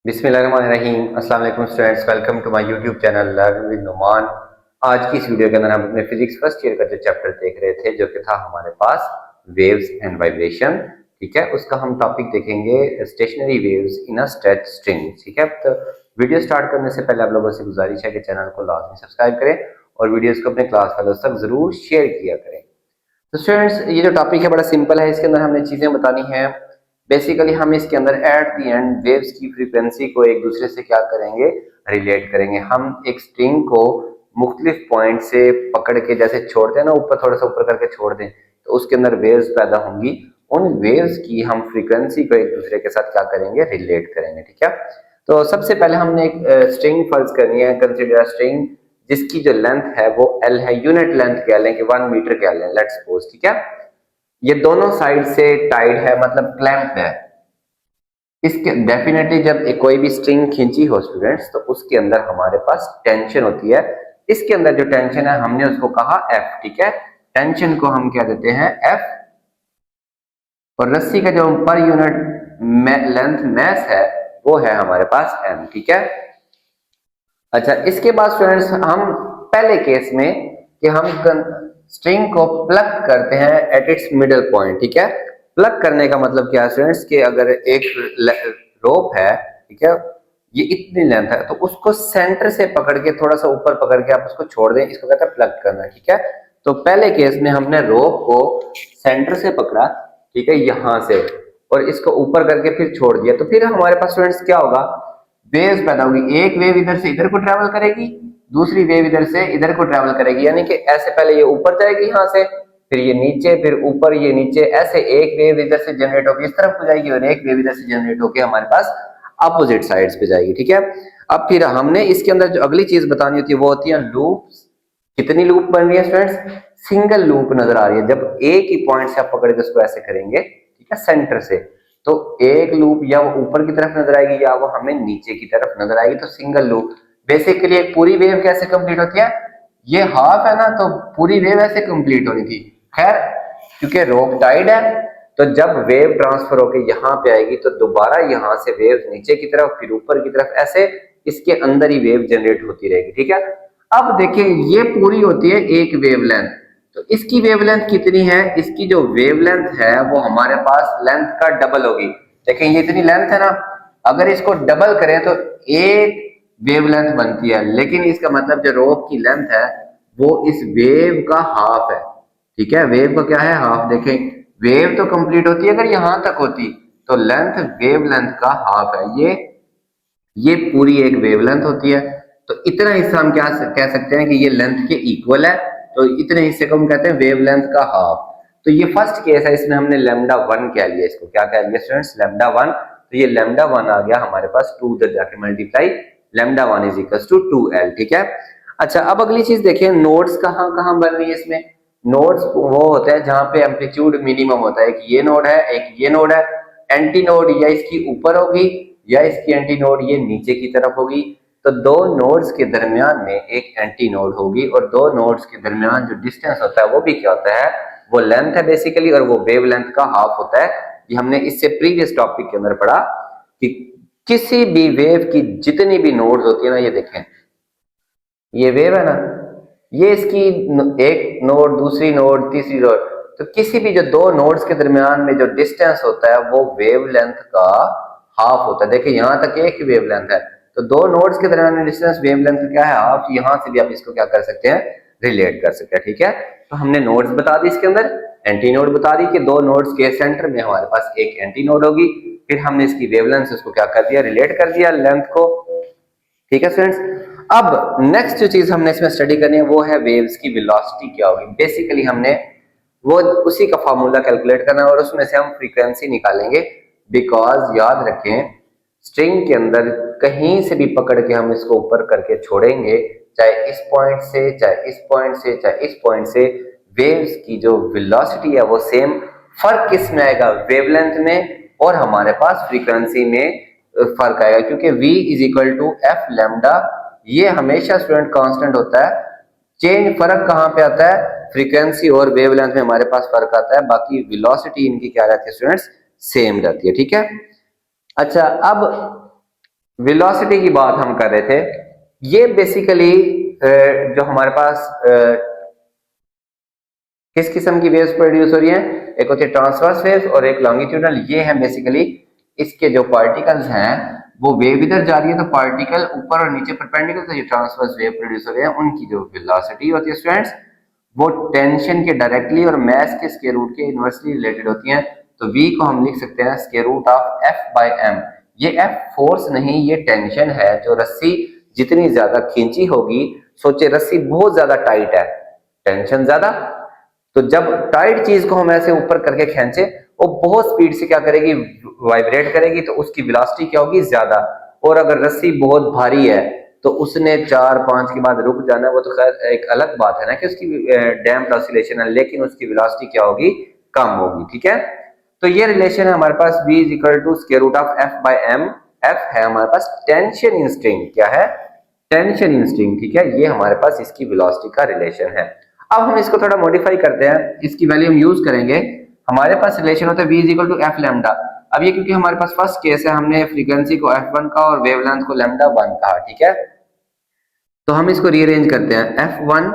बिस्मिल्लाहिर्रहमानिर्रहीम। अस्सलाम वालेकुम students, welcome to my YouTube channel learn with Numan. आज की इस वीडियो के अंदर हम अपने फिजिक्स फर्स्ट ईयर का जो चैप्टर देख रहे थे, जो कि था हमारे पास वेव्स एंड वाइब्रेशन। ठीक है, उसका हम टॉपिक देखेंगे stationery waves in a stretch string. ठीक है, तो वीडियो स्टार्ट करने से पहले आप लोगों से गुजारिश है कि चैनल को लाजमी सब्सक्राइब करें और वीडियोस को अपने क्लास फेलोज तक जरूर शेयर किया करें। तो स्टूडेंट्स, ये जो टॉपिक है बड़ा सिंपल है। इसके अंदर हमने चीजें बतानी है। बेसिकली हम इसके अंदर एट द एंड वेव्स की फ्रीक्वेंसी को एक दूसरे से क्या करेंगे, रिलेट करेंगे। हम एक स्ट्रिंग को मुख्तलिफ पॉइंट से पकड़ के जैसे छोड़ते हैं ना, ऊपर थोड़ा सा ऊपर करके छोड़ दें तो उसके अंदर वेव्स पैदा होंगी। उन वेव्स की हम फ्रीक्वेंसी को एक दूसरे के साथ क्या करेंगे, रिलेट करेंगे। ठीक है, तो सबसे पहले हमने एक स्ट्रिंग फर्ज करनी है। कंसिडर स्ट्रिंग जिसकी जो लेंथ है वो L है, यूनिट लेंथ कह लें कि 1 मीटर कह लें, लेट्स सपोज। ठीक है, ये दोनों साइड से टाइड है, मतलब क्लैंप है। इसके डेफिनेटली जब कोई भी स्ट्रिंग खींची हो स्टूडेंट्स, तो उसके अंदर हमारे पास टेंशन होती है। इसके अंदर जो टेंशन है हमने उसको कहा F। ठीक है, टेंशन को हम क्या देते हैं, F। और रस्सी का जो पर यूनिट लेंथ मैस है वो है हमारे पास M। ठीक है, अच्छा इसके बाद स्टूडेंट्स हम पहले केस में कि हम स्ट्रिंग को प्लग करते हैं एट इट्स मिडल पॉइंट। ठीक है, प्लग करने का मतलब क्या है स्टूडेंट्स, कि अगर एक रोप है, ठीक है, ये इतनी लेंथ है, तो उसको सेंटर से पकड़ के थोड़ा सा ऊपर पकड़ के आप उसको छोड़ दें, इसको कहते हैं प्लग करना। ठीक है, तो पहले केस में हमने रोप को सेंटर से पकड़ा, ठीक है, यहां से, और इसको ऊपर करके फिर छोड़ दिया, तो फिर हमारे पास स्टूडेंट्स क्या होगा, वेव्स पैदा होगी। एक वेव इधर से इधर को ट्रेवल करेगी, दूसरी वेव इधर से इधर को ट्रेवल करेगी। यानी कि ऐसे पहले ये ऊपर जाएगी यहां से, फिर ये नीचे, फिर ऊपर, ये नीचे, ऐसे एक वेव इधर से जनरेट होकर इस तरफ को जाएगी और एक वेव इधर से जनरेट होकर हमारे पास अपोजिट साइड्स पे जाएगी। ठीक है, अब फिर हमने इसके अंदर जो अगली चीज बतानी होती है वो होती है लूप्स। कितनी लूप बन रही है स्टूडेंट्स, सिंगल लूप नजर आ रही है। जब एक ही पॉइंट से आप पकड़ के उसको ऐसे करेंगे, ठीक है, सेंटर से, तो एक लूप या वो ऊपर की तरफ नजर आएगी या वो हमें नीचे की तरफ नजर आएगी, तो सिंगल लूप। बेसिकली एक पूरी वेव कैसे कंप्लीट होती है, ये हाफ है ना, तो पूरी वेव ऐसे कंप्लीट होनी थी। खैर, क्योंकि रोप टाइड है, तो जब वेव ट्रांसफर होके यहाँ पे आएगी तो दोबारा यहाँ से वेव नीचे की तरफ, फिर ऊपर की तरफ, ऐसे इसके अंदर ही वेव जनरेट होती रहेगी। ठीक है, अब देखिए ये पूरी होती है एक वेवलेंथ, तो इसकी वेवलेंथ कितनी है, इसकी जो वेवलेंथ है वो हमारे पास लेंथ का डबल होगी। देखिए ये इतनी लेंथ है ना, अगर इसको डबल करें तो एक वेवलेंथ बनती है, लेकिन इसका मतलब जो रोप की लेंथ है वो इस वेव का हाफ है। ठीक है, वेव का क्या है, हाफ। देखें, वेव तो कंप्लीट होती है अगर यहां तक होती, तो लेंथ वेव लेंथ का हाफ है। ये पूरी एक वेवलेंथ होती है, तो इतना हिस्सा हम क्या कह सकते हैं कि ये लेंथ के इक्वल है, तो इतने हिस्से को हम कहते हैं वेवलेंथ का हाफ। तो ये फर्स्ट केस है, इसमें हमने लैम्डा 1 कह लिया, इसको क्या कह लिया स्टूडेंट्स, लैम्डा 1। तो ये लैम्डा 1 आ गया हमारे पास 2 उधर जाके multiply, lambda 1 is equal to 2L। ठीक है, अच्छा अब अगली चीज देखें, नोड्स कहाँ कहाँ बन रही है इसमें। नोड्स वो होते हैं जहां पे एम्पलीट्यूड मिनिमम होता है। एक ये नोड है, एक ये नोड है। एंटी नोड या इसकी ऊपर होगी या इसकी एंटी नोड ये नीचे की तरफ होगी। तो दो नोड्स के दरमियान में एक एंटी नोड होगी, और दो नोड्स के दरमियान जो डिस्टेंस होता है वो भी क्या होता है, वो लेंथ है बेसिकली, और वो वेव लेंथ का हाफ होता है। ये हमने इससे प्रीवियस टॉपिक के अंदर पढ़ा कि किसी भी वेव की जितनी भी नोड्स होती है ना, ये देखें, ये वेव है ना, ये इसकी एक नोड, दूसरी नोड, तीसरी नोड, तो किसी भी जो दो नोड्स के दरमियान में जो डिस्टेंस होता है वो वेवलेंथ का हाफ होता है। देखिए यहां तक एक ही वेवलेंथ है, तो दो नोड्स के दरमियान में डिस्टेंस वेवलेंथ क्या है, हाफ। यहां से भी आप इसको क्या कर सकते हैं, रिलेट कर सकते हैं। ठीक है, तो हमने नोड्स बता दी, इसके अंदर एंटी नोड बता दी कि दो नोड्स के सेंटर में हमारे पास एक एंटी नोड होगी। फिर हमने इसकी वेवलेंथ उसको क्या कर दिया, रिलेट कर दिया लेंथ को। ठीक है स्टूडेंट्स, अब नेक्स्ट जो चीज हमने इसमें स्टडी करनी है वो है वेव्स की वेलोसिटी क्या होगी। बेसिकली हमने वो उसी का फार्मूला कैलकुलेट करना है और उसमें से हम फ्रीक्वेंसी निकालेंगे। बिकॉज याद रखें, स्ट्रिंग के अंदर कहीं से भी पकड़ के हम इसको ऊपर करके छोड़ेंगे, चाहे इस पॉइंट से, चाहे इस पॉइंट से, चाहे इस पॉइंट से, वेव्स की जो वेलोसिटी है वो सेम। फर्क किस में आएगा, वेवलेंथ में और हमारे पास फ्रीक्वेंसी में फर्क आएगा, क्योंकि v is equal to F lambda, ये हमेशा स्टूडेंट कांस्टेंट होता है। चेंज फर्क कहां पे आता है, फ्रीक्वेंसी और वेवलेंथ में हमारे पास फर्क आता है, बाकी वेलोसिटी इनकी क्या रहती है स्टूडेंट्स, सेम रहती है। ठीक है, अच्छा अब वेलोसिटी की बात हम कर रहे थे, ये बेसिकली जो हमारे पास किस किस्म की वेव्स प्रोड्यूस हो रही हैं, एक होती है ट्रांसवर्स वेव्स और एक लॉन्गिट्यूडनल। ये है बेसिकली इसके जो पार्टिकल्स हैं वो वेव इधर जा रही है तो पार्टिकल ऊपर और नीचे परपेंडिकुलर, तो ये ट्रांसवर्स वेव प्रोड्यूस हो रहे हैं। उनकी जो वेलोसिटी होती है स्टूडेंट्स वो टेंशन के डायरेक्टली और मैस के स्क्वायर रूट के इनवर्सली रिलेटेड होती हैं। तो v को हम लिख सकते हैं square root of f by m। ये f फोर्स नहीं, ये टेंशन है। जो रस्सी जितनी ज्यादा खींची होगी, सोचे रस्सी बहुत ज्यादा टाइट है, टेंशन ज्यादा, तो जब टाइट चीज को हम ऐसे ऊपर करके खींचे वो बहुत स्पीड से क्या करेगी, वाइब्रेट करेगी, तो उसकी वेलोसिटी क्या होगी, ज्यादा। और अगर रस्सी बहुत भारी है तो उसने 4-5 के बाद रुक जाना, वो तो खैर एक अलग बात है ना कि उसकी डैम्प्ड ऑसिलेशन है, लेकिन उसकी वेलोसिटी क्या होगी, कम होगी। ठीक है, तो ये रिलेशन है हमारे पास v is equal to square root of f by m। f है हमारे पास टेंशन इन स्ट्रिंग, क्या है, टेंशन इन स्ट्रिंग। ठीक है, ये हमारे पास इसकी वेलोसिटी का रिलेशन है। अब हम इसको थोड़ा मॉडिफाई करते हैं, इसकी वैल्यू हम यूज करेंगे। हमारे पास रिलेशन होता है v is equal to f lambda. अब ये क्योंकि हमारे पास फर्स्ट केस है, हमने फ्रीक्वेंसी को f1 का और वेवलेंथ को लैम्डा 1 कहा। ठीक है, तो हम इसको रीअरेंज करते हैं। f1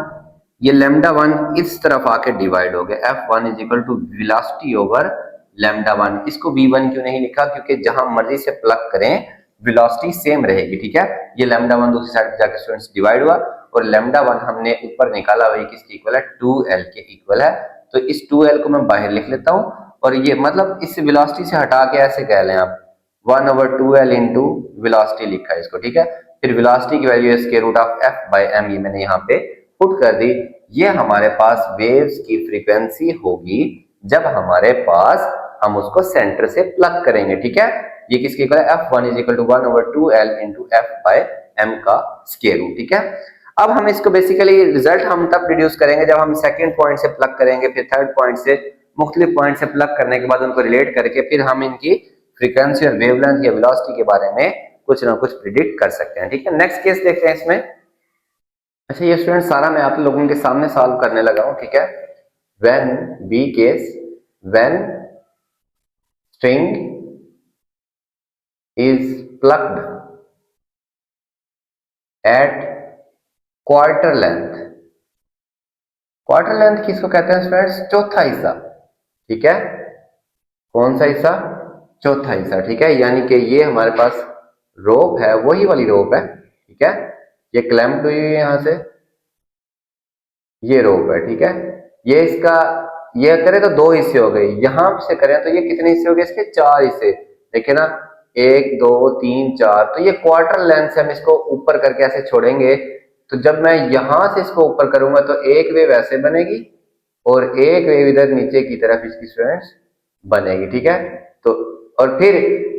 ये लैम्डा 1 इस तरफ आके डिवाइड हो गया, f1 is equal to velocity over lambda 1। इसको v1 क्यों नहीं लिखा, क्योंकि जहां मर्जी से प्लग करें वेलोसिटी सेम रहेगी। ठीक है, ये लैम्डा 1 दूसरी साइड पे जाकर स्टूडेंट्स डिवाइड हुआ और लैम्डा 1 हमने ऊपर निकाला, वही किसके इक्वल है, 2l के इक्वल है। तो इस 2l को मैं बाहर लिख लेता हूं और ये मतलब इस वेलोसिटी से हटा के ऐसे कह लें आप 1/2l इंटू वेलोसिटी लिखा है इसको। ठीक है, फिर वेलोसिटी की value square root of f by m, ये मैंने यहाँ पे पुट कर दी। ये हमारे पास वेव्स की फ्रीक्वेंसी होगी जब हमारे पास हम उसको सेंटर से प्लग करेंगे। ठीक है, ये किसके इक्वल है, f1 is equal to 1/2l into f by m का स्क्वायर रूट। ठीक है, अब हम इसको बेसिकली रिजल्ट हम तब डिड्यूस करेंगे जब हम सेकंड पॉइंट से प्लग करेंगे, फिर थर्ड पॉइंट से, मुख्तलिफ पॉइंट से प्लग करने के बाद उनको रिलेट करके फिर हम इनकी फ्रीक्वेंसी और वेवलेंथ या वेलोसिटी के बारे में कुछ ना कुछ प्रिडिक्ट कर सकते हैं। ठीक है, नेक्स्ट केस देखते हैं इसमें। अच्छा, ये स्टूडेंट सारा मैं आप लोगों के सामने सॉल्व करने लगा हूं। ठीक है, when B case, when string is plucked at quarter length. Quarter length किसको कहते हैं स्टूडेंट्स, चौथा हिस्सा। ठीक है, कौन सा हिस्सा, चौथा हिस्सा। ठीक है, यानी कि ये हमारे पास रोप है, वही वाली रोप है। ठीक है, ये क्लैम्प हुई है यहां से, ये रोप है। ठीक है, ये इसका, ये करें तो दो हिस्से हो गए, यहां से करें तो ये कितने हिस्से हो गए, इसके 4 हिस्से। देखिए ना, 1 2 3 4, तो ये क्वार्टर लेंथ से हम इसको ऊपर करके ऐसे छोड़ेंगे। तो जब मैं यहां से इसको ऊपर करूंगा तो एक वेव ऐसे बनेगी और एक वेव इधर नीचे की तरफ इसकी स्टूडेंट्स बनेगी। ठीक है, तो और फिर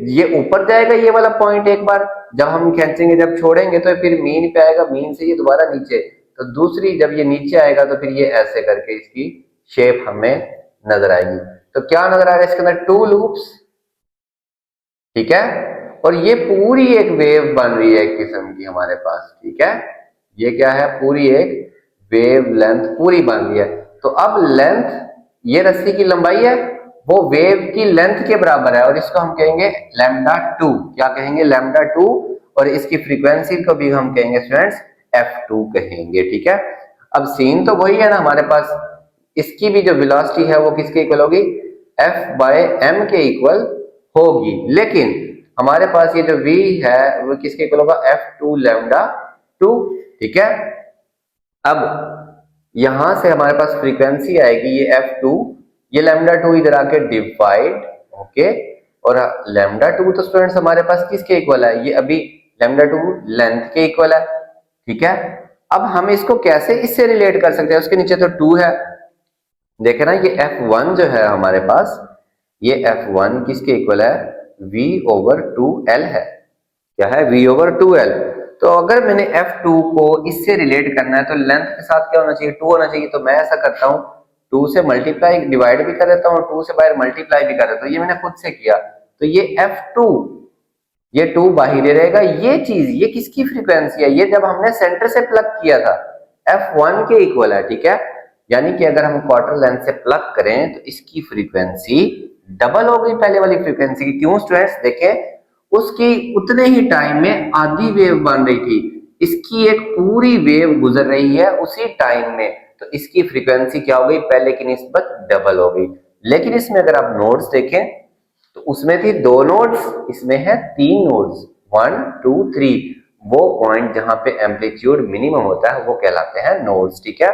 ये ऊपर जाएगा ये वाला पॉइंट, एक बार जब हम खींचेंगे, जब छोड़ेंगे तो फिर मीन पे आएगा, मीन से ये दोबारा नीचे, तो दूसरी जब ये नीचे आएगा तो फिर ये ऐसे करके इसकी शेप हमें नजर आएगी। तो क्या नजर आ रहा है इसके अंदर, 2 लूप्स। ठीक है, और ये पूरी एक वेव बन रही है एक किस्म की हमारे पास। ठीक है, ये क्या है, पूरी एक वेव लेंथ पूरी बन रही है। तो अब लेंथ, ये रस्सी की लंबाई है, वो वेव की लेंथ के बराबर है और इसको हम कहेंगे लैम्डा 2। क्या कहेंगे, लैम्डा 2। और इसकी फ्रीक्वेंसी को भी हम कहेंगे स्टूडेंट्स f2 कहेंगे। ठीक है, अब सीन तो वही है ना हमारे पास, इसकी भी जो वेलोसिटी है वो किसके इक्वल होगी, f बाय m के इक्वल होगी, लेकिन हमारे पास ये जो v है वो किसके इक्वल होगा, f2 लैम्डा 2। ठीक है, अब यहां से हमारे पास फ्रीक्वेंसी आएगी ये f2, ये लैम्डा 2 इधर आके डिवाइड, ओके, और लैम्डा 2 तो स्टूडेंट्स हमारे पास किसके इक्वल है, ये अभी लैम्डा 2 लेंथ के इक्वल है। ठीक है, अब हम इसको कैसे इससे रिलेट कर सकते हैं, उसके नीचे तो 2 है। देखे ना, ये f1 जो है हमारे पास, ये f1 किसके इक्वल है, v/2l है। क्या है, v/2l। तो अगर मैंने f2 को इससे रिलेट करना है तो लेंथ के साथ क्या होना चाहिए, 2 होना चाहिए। तो मैं ऐसा करता हूं, 2 से मल्टीप्लाई डिवाइड भी कर देता हूं, 2 से बाहर मल्टीप्लाई भी कर देता हूं, ये मैंने खुद से किया। तो ये f2, ये 2 बाहर रहेगा। ये चीज, ये किसकी फ्रीक्वेंसी है, ये जब हमने सेंटर से प्लग किया था, f1 के इक्वल है। ठीक है, यानी कि अगर हम क्वार्टर लेंथ से प्लग करें तो इसकी फ्रीक्वेंसी डबल हो गई पहले वाली फ्रीक्वेंसी की। क्यों स्टूडेंट्स, देखें, उसकी उतने ही टाइम में आधी वेव बन रही थी, इसकी एक पूरी वेव गुजर रही है उसी टाइम में, तो इसकी फ्रीक्वेंसी क्या हो गई, पहले की निस्बत डबल हो गई। लेकिन इसमें अगर आप नोड्स देखें तो उसमें थी 2 नोड्स, इसमें है 3 नोड्स, 1 2 3। वो पॉइंट जहां पे एम्पलीट्यूड मिनिमम होता है वो कहलाते हैं नोड्स, ठीक है।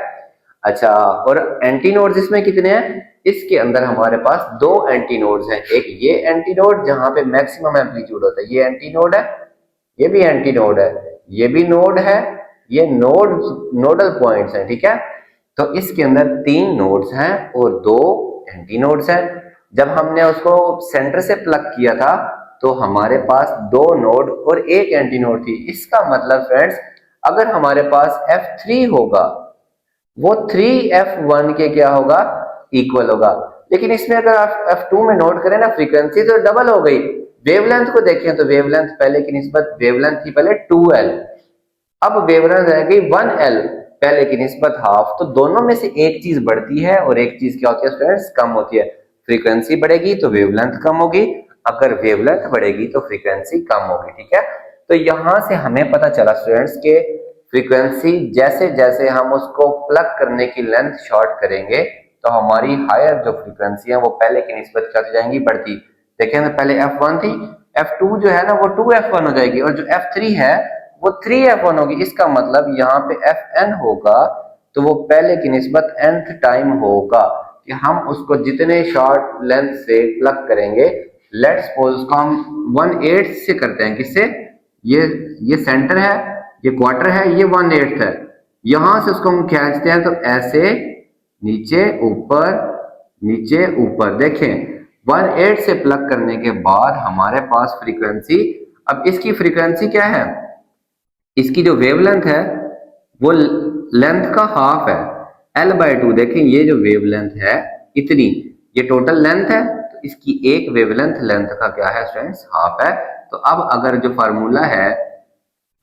अच्छा, और एंटी नोड्स इसमें कितने हैं, इसके अंदर हमारे पास 2 एंटी नोड्स हैं। एक ये एंटी नोड जहां पे मैक्सिमम एम्पलीट्यूड होता है, ये एंटी नोड है, ये भी एंटी नोड है, ये भी नोड है, ये नोडल पॉइंट्स हैं, ठीक है। तो इसके अंदर 3 नोड्स हैं और 2 एंटी नोड्स हैं। जब हमने उसको सेंटर से प्लग किया था तो हमारे पास 2 नोड और एक एंटी नोड थी। इसका मतलब फ्रेंड्स, अगर हमारे पास F3 होगा वो 3F1 के क्या होगा, इक्वल होगा। लेकिन इसमें अगर आप F2 में नोट करें ना, फ्रीक्वेंसी तो डबल हो गई। वेवलेंथ को देखें तो वेवलेंथ पहले की निस्बत वेवलेंथ थी पहले 2L, अब वेवलेंथ रह गई 1L, पहले की निस्बत हाफ। तो दोनों में से एक चीज बढ़ती है और एक चीज क्या होती है फ्रेंड्स, कम होती है। फ्रीक्वेंसी बढ़ेगी तो वेवलेंथ कम होगी, अगर वेवलेंथ बढ़ेगी तो फ्रीक्वेंसी कम होगी, ठीक है। तो यहां से हमें पता चला स्टूडेंट्स के फ्रीक्वेंसी जैसे जैसे हम उसको प्लग करने की लेंथ शॉर्ट करेंगे तो हमारी हायर जो फ्रीक्वेंसी है वो पहले की निस्बत क्या हो जाएंगी, बढ़ती। देखिए ना, पहले F1 थी, F2 जो है ना वो 2F1 हो जाएगी, और जो F3 है वो 3F1 होगी। इसका मतलब यहाँ पे Fn होगा तो वो पहले की निस्बत nth टाइम होगा कि हम उसको जितने शॉर्ट लेंथ से प्लग करेंगे। लेट्स सपोज उसको हम 1/8 से करते हैं, किससे, ये सेंटर है, ये क्वार्टर है, ये 1/8 है, यहां से उसको हम खींचते हैं तो ऐसे नीचे ऊपर देखें 1/8 से प्लग करने के बाद हमारे पास फ्रीक्वेंसी, अब इसकी फ्रीक्वेंसी क्या है, इसकी जो वेवलेंथ है वो लेंथ का हाफ है, L/2। देखें ये जो वेवलेंथ है इतनी, ये टोटल लेंथ है, तो इसकी एक वेवलेंथ लेंथ का क्या है स्टूडेंट्स, हाफ है। तो अब अगर जो फार्मूला है,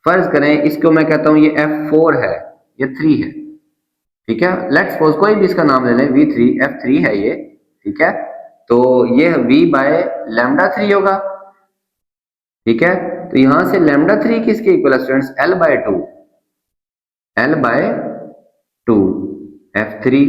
फर्ज करें इसको मैं कहता हूं ये F4 है, ये 3 है, ठीक है। लेट्स सपोज कोई भी इसका नाम ले लें, V3 F3 है ये, ठीक है। तो ये V/λ3 होगा, ठीक है। तो यहां से λ3 किसके इक्वल है स्टूडेंट्स, L/2, L/2 F3,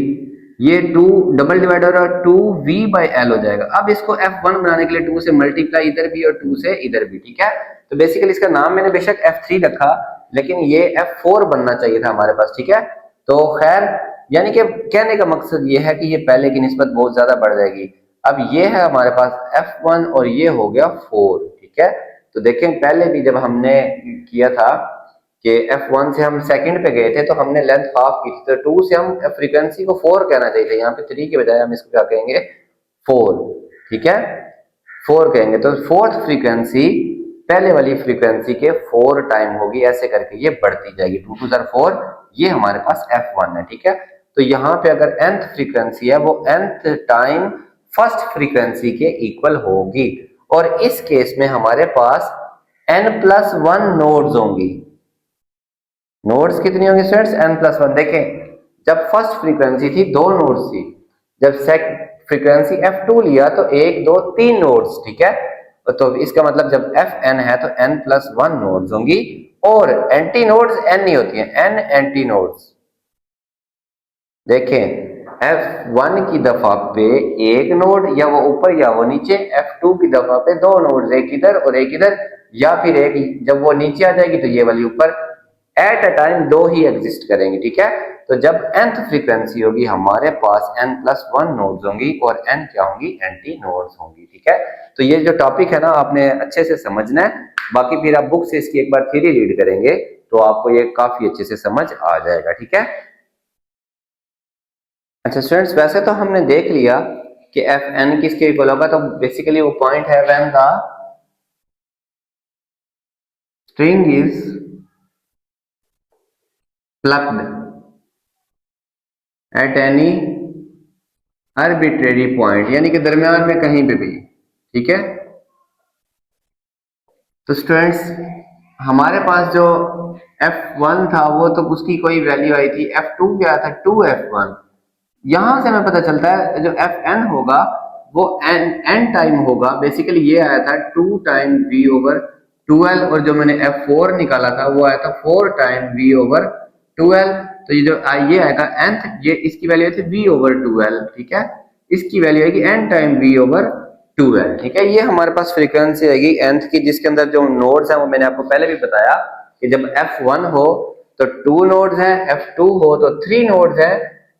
ये 2 डबल डिवाइडर और 2V/L हो जाएगा। अब इसको F1 बनाने के लिए 2 से मल्टीप्लाई इधर भी और 2 से इधर भी, ठीक है। तो बेसिकली इसका नाम मैंने बेशक F3 रखा, लेकिन ये F4 बनना चाहिए था हमारे पास, ठीक है। तो खैर, यानी कि कहने का मकसद ये है कि ये पहले की निस्बत बहुत ज्यादा बढ़ जाएगी। अब ये है हमारे पास F1 और ये हो गया 4, ठीक है। तो देखें पहले भी जब हमने किया था कि F1 से हम सेकंड पे गए थे तो हमने लेंथ हाफ की थी, तो 2 से हम फ्रीक्वेंसी को 4 कहना चाहिए था, यहाँ पे 3 के बजाय हम इसको क्या कहेंगे, 4, ठीक है, 4 कहेंगे। तो फोर्थ फ्रीक्वेंसी पहले वाली फ्रीक्वेंसी के 4 टाइम होगी, ऐसे करके ये बढ़ती जाएगी, 2 2 4, ये हमारे पास F1 है, ठीक है। तो यहाँ पे अगर nth फ्रीक्वेंसी है वो nth टाइम फर्स्ट फ्रीक्वेंसी के इक्वल होगी, और इस केस में हमारे पास n+1 नोड्स होंगी। नोड्स कितनी होंगी स्टूडेंट्स, n+1। देखें जब फर्स्ट फ्रीक्वेंसी थी 2 नोड्स थी, जब फ्रीक्वेंसी F2 लिया तो 1 2 3 नोड्स, ठीक है। तो इसका मतलब जब Fn है तो n+1 नोड्स होंगी, और एंटी नोड्स n नहीं होती हैं, n एंटी नोड्स। देखें F1 की दफा पे एक नोड, या वो ऊपर या वो नीचे, F2 की दफा पे 2 नोड्स, एक इधर और एक इधर, या फिर एक जब वो नीचे आ जाएगी तो ये वाली ऊपर, at a time 2 he exist करेंगी, ठीक है। तो जब nth फ्रीक्वेंसी होगी हमारे पास n+1 नोड्स होंगी, और n क्या होंगी, एंटी नोड्स होंगी, ठीक है। तो ये जो टॉपिक है ना आपने अच्छे से समझना है, बाकी फिर आप बुक से इसकी एक बार थ्योरी रीड करेंगे तो आपको ये काफी अच्छे से समझ आ जाएगा, ठीक है। अच्छा स्टूडेंट्स, वैसे तो हमने देख लिया कि Fn किसके इक्वल होगा, तो बेसिकली वो पॉइंट है when the string is plucked at any arbitrary point, यानी कि दरमियान में कहीं पे भी, ठीक है। तो स्टूडेंट्स हमारे पास जो F1 था वो तो उसकी कोई वैल्यू आई थी, F2 क्या था, 2F1। यहां से हमें पता चलता है जो Fn होगा वो n टाइम होगा। बेसिकली ये आया था 2 टाइम v ओवर 12 और जो मैंने f4 निकाला था वो आया था 4 टाइम v ओवर 12। तो ये जो ये आएगा nth, ये इसकी वैल्यू थी v ओवर 12, ठीक है। इसकी वैल्यू आएगी n टाइम v ओवर 12, ठीक है। ये हमारे पास फ्रीक्वेंसी आएगी nth की, जिसके अंदर जो नोड्स हैं वो मैंने आपको पहले भी बताया कि जब f1 हो तो 2 नोड्स हैं, f2 हो तो 3 नोड्स हैं,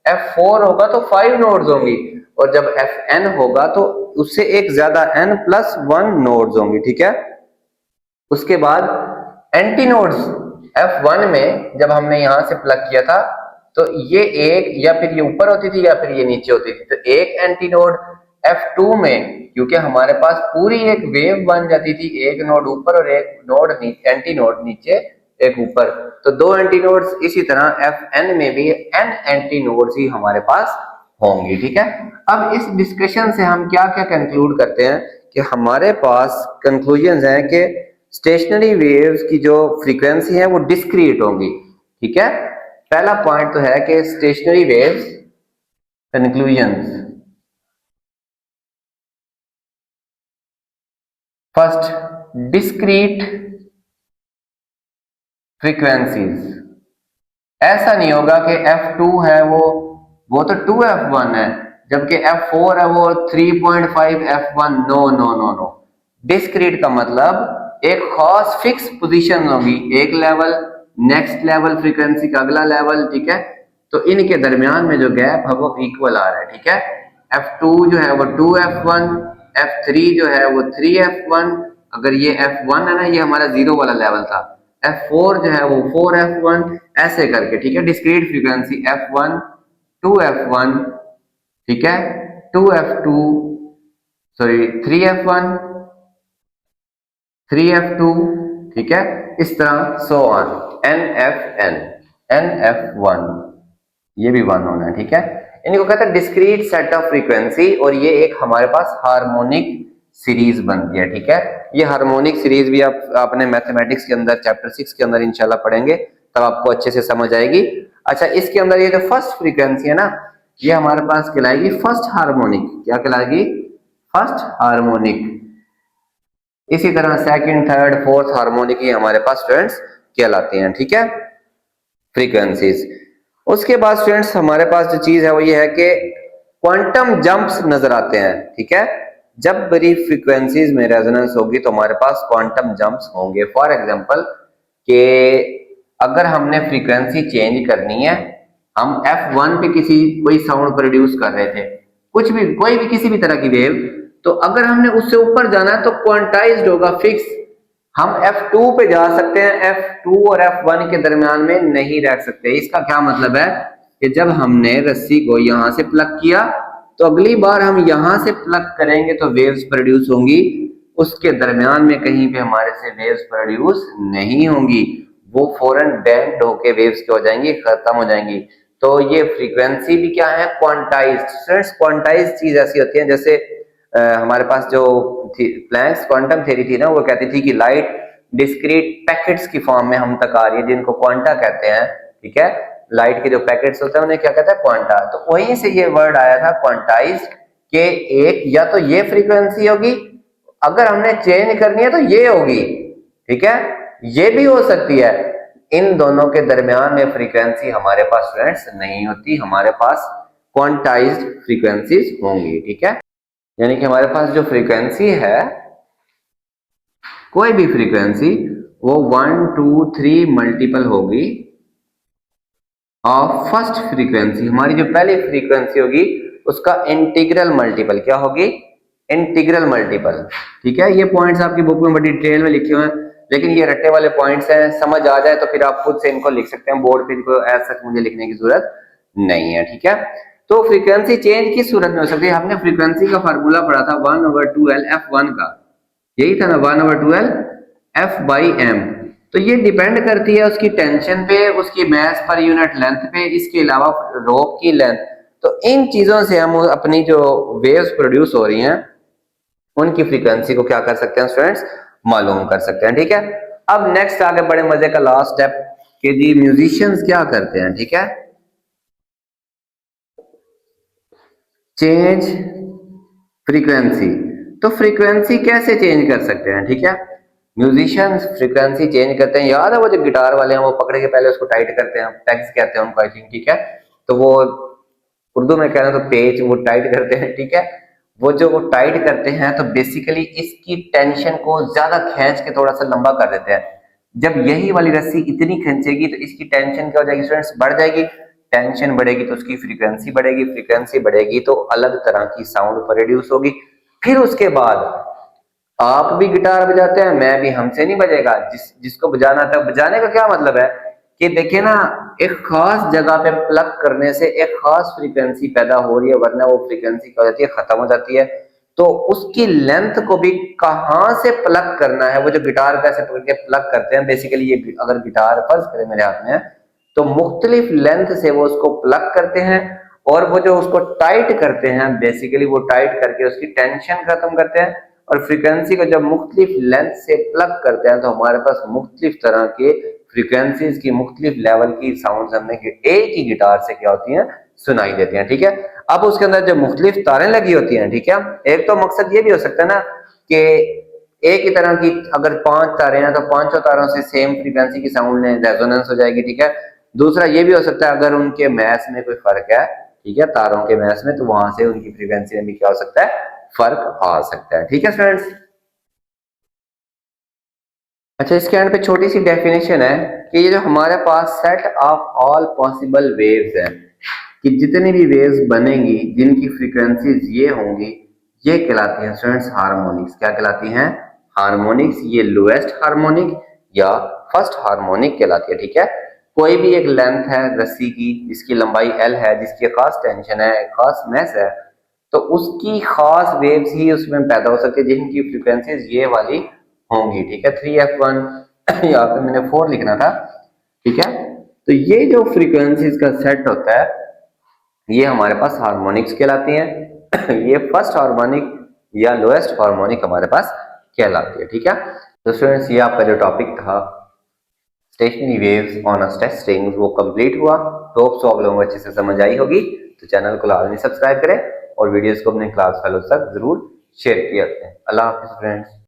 f4 होगा तो 5 नोड्स होंगी, और जब fn होगा तो उससे एक ज्यादा n प्लस 1 नोड्स होंगी, ठीक है। उसके बाद एंटी नोड्स f1 में जब हमने यहां से प्लग किया था तो ये एक या फिर ये ऊपर होती थी या फिर ये नीचे होती थी, तो एक एंटी नोड f2 में, क्योंकि हमारे पास पूरी एक वेव बन जाती थी, एक नोड ऊपर और एक नोड एंटी नोड नीचे, एक ऊपर, तो 2 एंटी नोड्स। इसी तरह fn में भी n एंटी नोड्स ही हमारे पास होंगी, ठीक है। अब इस डिस्कशन से हम क्या क्या कंक्लूड करते हैं कि हमारे पास कंक्लूजन है कि स्टेशनरी वेव्स की जो फ्रीक्वेंसी है वो डिस्क्रीट होंगी, ठीक है। पहला पॉइंट तो है कि stationery waves conclusions, first discrete frequencies. ऐसा नहीं होगा कि f2 है वो तो 2f1 है, जबकि f4 है वो 3.5 f1। No no no no, discrete का मतलब एक खास फिक्स पोजीशन होगी, एक लेवल, नेक्स्ट लेवल फ्रीक्वेंसी का अगला लेवल, ठीक है। तो इनके दरमियान में जो गैप है वो इक्वल आ रहा है, ठीक है। f2 जो है वो 2f1, f3 जो है वो 3f1, अगर ये f1 है ना, ये हमारा जीरो वाला लेवल था, f4 जो है वो 4f1, ऐसे करके, ठीक है। डिस्क्रीट फ्रीक्वेंसी f1 2f1, ठीक है, 2f2, सॉरी 3f1 3f2, ठीक है, इस तरह सो ऑन, nfn nf1, ये भी 1 होना है, ठीक है। इनको कहते हैं डिस्क्रीट सेट ऑफ फ्रीक्वेंसी, और ये एक हमारे पास हार्मोनिक सीरीज बनती है, ठीक है। ये हार्मोनिक सीरीज भी आपने मैथमेटिक्स के अंदर चैप्टर 6 के अंदर इंशाल्लाह पढ़ेंगे, तब आपको अच्छे से समझ आएगी। अच्छा, इसके अंदर ये जो फर्स्ट फ्रीक्वेंसी है ना, ये हमारे पास कहलाएगी फर्स्ट हार्मोनिक। क्या कहलाएगी? First harmonic. इसी तरह सेकंड, थर्ड, फोर्थ हार्मोनिक ही हमारे पास स्टूडेंट्स कहलाते हैं, ठीक है, फ्रीक्वेंसीज। उसके बाद स्टूडेंट्स हमारे पास जो चीज है वो ये है कि क्वांटम जंप्स नजर आते हैं, ठीक है। जब बड़ी फ्रीक्वेंसीज में रेजोनेंस होगी तो हमारे पास क्वांटम जंप्स होंगे। फॉर एग्जांपल कि अगर हमने फ्रीक्वेंसी चेंज करनी है, हम F1 पे कोई साउंड प्रोड्यूस कर रहे थे, कुछ भी, कोई भी किसी भी तरह की वेव, तो अगर हमने उससे ऊपर जाना है तो क्वांटाइज्ड होगा, फिक्स। हम F2 पे जा सकते हैं, F2 और F1 के दरमियान में नहीं रह सकते। इसका क्या मतलब है कि जब हमने रस्सी को यहां से प्लग किया तो अगली बार हम यहां से प्लग करेंगे तो वेव्स प्रोड्यूस होंगी, उसके दरमियान में कहीं पे हमारे से वेव्स प्रोड्यूस नहीं होंगी, वो फौरन बेंड होके वेव्स क्या हो जाएंगी, खत्म हो जाएंगी। तो ये फ्रीक्वेंसी भी क्या है, क्वांटाइज्ड। क्वांटाइज्ड चीज ऐसी होती है जैसे हमारे पास जो प्लैंक्स क्वांटम थ्योरी थी ना, वो कहती थी कि लाइट डिस्क्रीट पैकेट्स की फॉर्म में हम तक आ रही है, जिनको क्वांटा कहते हैं, ठीक है। लाइट के जो पैकेट्स होते हैं उन्हें क्या कहते हैं, क्वांटा। तो वहीं से ये वर्ड आया था क्वांटाइज्ड, के एक या तो ये फ्रीक्वेंसी होगी, अगर हमने चेंज करनी है तो ये होगी, ठीक है, ये भी हो सकती है। इन दोनों के दरमियान में फ्रीक्वेंसी हमारे पास स्टूडेंट्स नहीं होती, हमारे पास क्वांटाइज्ड फ्रीक्वेंसीज होंगी, ठीक है। यानी कि हमारे पास जो फ्रीक्वेंसी है, कोई भी फ्रीक्वेंसी, वो 1 2 3 मल्टीपल होगी ऑफ फर्स्ट फ्रीक्वेंसी। हमारी जो पहली फ्रीक्वेंसी होगी उसका इंटीग्रल मल्टीपल क्या होगी, इंटीग्रल मल्टीपल, ठीक है। ये पॉइंट्स आपकी बुक में बड़ी डिटेल में लिखे हुए हैं, लेकिन ये रट्टे वाले पॉइंट्स हैं, समझ आ जाए तो फिर आप खुद से इनको लिख सकते हैं बोर्ड पे, इनको ऐसा मुझे लिखने की जरूरत नहीं है, ठीक है। तो फ्रीक्वेंसी चेंज किस सूरत में हो सकती है? हमने फ्रीक्वेंसी का फार्मूला पढ़ा था 1/2L F1 का, यही था ना, 1/2L F बाई एम। तो ये डिपेंड करती है उसकी टेंशन पे, उसकी मास पर यूनिट लेंथ पे, इसके अलावा रोप की लेंथ। तो इन चीजों से हम अपनी जो वेव्स प्रोड्यूस हो रही हैं उनकी फ्रीक्वेंसी को क्या कर सकते हैं स्टूडेंट्स, मालूम कर सकते हैं, ठीक है। अब नेक्स्ट आगे बड़े मजे का लास्ट स्टेप कि जी म्यूजिशियंस क्या करते हैं, ठीक है, चेंज फ्रीक्वेंसी। तो फ्रीक्वेंसी कैसे चेंज कर सकते हैं, ठीक है। म्यूजिशियंस फ्रीक्वेंसी चेंज करते हैं, याद है वो जो गिटार वाले हैं वो पकड़ के पहले उसको टाइट करते हैं, टैग्स कहते हैं उनको आई थिंक, ठीक है। तो वो उर्दू में कहना तो पेच वो टाइट करते हैं, ठीक है। वो जो वो टाइट करते हैं तो बेसिकली इसकी टेंशन को ज्यादा खींच के थोड़ा सा लंबा कर देते हैं। जब यही वाली रस्सी इतनी खींचेगी तो इसकी टेंशन क्या हो जाएगी स्टूडेंट्स, बढ़ जाएगी। टेंशन बढ़ेगी तो उसकी फ्रीक्वेंसी बढ़ेगी, फ्रीक्वेंसी बढ़ेगी तो अलग तरह की साउंड प्रोड्यूस होगी। फिर उसके बाद आप भी गिटार बजाते हैं, मैं भी, हमसे नहीं बजेगा। जिसको बजाना था, बजाने का क्या मतलब है कि देखिए ना, एक खास जगह पे प्लग करने से एक खास फ्रीक्वेंसी पैदा हो रही है, वरना वो फ्रीक्वेंसी क्या हो जाती है, खत्म हो जाती है। तो उसकी लेंथ को भी कहाँ से प्लग करना है, वो जो गिटार कैसे पकड़ के प्लग करते हैं बेसिकली, ये अगर गिटार फर्ज करें मेरे हाथ में है तो मुख्तलिफ लेंथ से वो उसको प्लग करते हैं, और वो जो उसको टाइट करते हैं बेसिकली वो टाइट करके उसकी टेंशन खत्म करते हैं। और फ्रीक्वेंसी को जब मुख्तलिफ लेंथ से प्लग करते हैं तो हमारे पास मुख्तलिफ तरह के फ्रीक्वेंसीज की मुख्तलिफ लेवल की साउंड हमें एक ही गिटार से क्या होती हैं, सुनाई देती हैं, ठीक है। अब उसके अंदर जब मुख्तलिफ तारें लगी होती हैं, ठीक है, एक तो मकसद ये भी हो सकता है ना कि एक ही तरह की अगर 5 तारे हैं तो पांचों तारों से सेम फ्रीक्वेंसी की साउंड रेजोनेंस हो जाएगी, ठीक है। दूसरा ये भी हो सकता है अगर उनके मैथ में कोई फर्क है, ठीक है, तारों के मैथ में, तो वहां से उनकी फ्रीक्वेंसी में भी क्या हो सकता है, फर्क आ सकता है, ठीक है स्टूडेंट्स। अच्छा, इसके एंड पे छोटी सी डेफिनेशन है कि ये जो हमारे पास set of all possible waves है, कि जितनी भी वेव्स बनेंगी जिनकी फ्रीक्वेंसीज ये होंगी, ये कहलाती हैं स्टूडेंट्स हार्मोनिक्स। क्या कहलाती हैं, हार्मोनिक्स। ये लोएस्ट हार्मोनिक या फर्स्ट हार्मोनिक कहलाती है, ठीक है। कोई भी एक लेंथ है रस्सी की जिसकी लंबाई एल है, जिसकी खास टेंशन है, खास मैस है, तो उसकी खास वेव्स ही उसमें पैदा हो सकती है जिनकी फ्रीक्वेंसीज ये वाली होंगी, ठीक है। 3f1 यहाँ पे मैंने 4 लिखना था, ठीक है। तो ये जो फ्रीक्वेंसीज का सेट होता है ये हमारे पास हार्मोनिक्स कहलाती हैं। ये फर्स्ट हार्मोनिक या लोएस्ट हार्मोनिक हमारे पास कहलाती है, ठीक है। तो स्टूडेंट्स, ये आपका जो टॉपिक था stationery waves on a stretch string वो कंप्लीट हुआ। तो होप सो आप लोगों को अच्छे से समझ आई होगी। तो चैनल को लाजमी सब्सक्राइब करें और वीडियोस को अपने क्लास फेलोज तक जरूर शेयर किया करें। अल्लाह हाफिज़ फ्रेंड्स।